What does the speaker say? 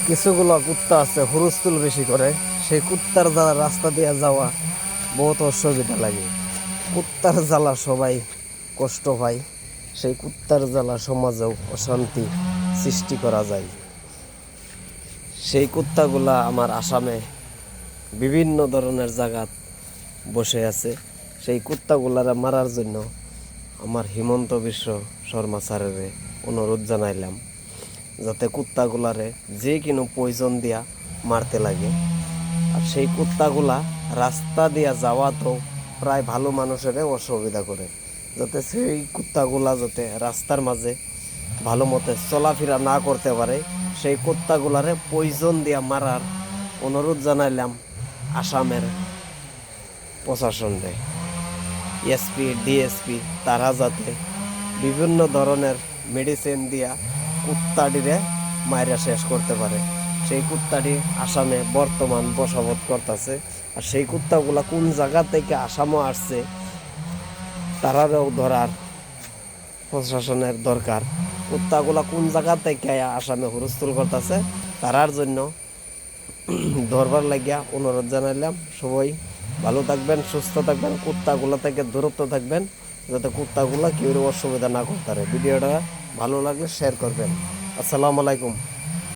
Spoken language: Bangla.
কিছুগুলো কুত্তা আছে হুলস্থুল বেশি করে, সেই কুত্তার দ্বারা রাস্তা দিয়ে যাওয়া বহুত অসুবিধা লাগে। কুত্তার জ্বালা সবাই কষ্ট পায়, সেই কুত্তার জ্বালা সমাজেও অশান্তি সৃষ্টি করা যায়। সেই কুত্তাগুলা আমার আসামে বিভিন্ন ধরনের জায়গাত বসে আছে। সেই কুত্তাগুলারে মারার জন্য আমার হিমন্ত বিশ্ব শর্মা স্যারের অনুরোধ জানাইলাম, যাতে কুত্তাগুলারে যে কোনো পয়জন দিয়া মারতে লাগে। আর সেই কুত্তাগুলা রাস্তা দিয়া যাওয়া তো প্রায় ভালো মানুষের অসুবিধা করে, যাতে সেই কুত্তাগুলা যাতে রাস্তার মাঝে ভালো মতে চলাফেরা না করতে পারে, সেই কুত্তাগুলারে পয়জন দিয়া মারার অনুরোধ জানাইলাম আসামের প্রশাসনরে। এসপি ডিএসপি তারা যাতে বিভিন্ন ধরনের মেডিসিন দিয়া কুত্তাটিরে মাইরা শেষ করতে পারে। সেই কুত্তাটি আসামে বর্তমান বসবাস করতেছে। আর সেই কুত্তাগুলা কোন জায়গা থেকে আসামও আসছে তারাও ধরার প্রশাসনের দরকার। কুত্তাগুলা কোন জায়গা থেকে আসামে হুলস্থুল করতেছে তারার জন্য ধরবার লাগিয়া অনুরোধ জানাইলাম। সবাই ভালো থাকবেন, সুস্থ থাকবেন, কুত্তাগুলা থেকে দূরত্ব থাকবেন, যাতে কুত্তাগুলা কেউ অসুবিধা না করতে পারে। ভিডিওটা ভালো লাগলে শেয়ার করবেন। আসসালামু আলাইকুম।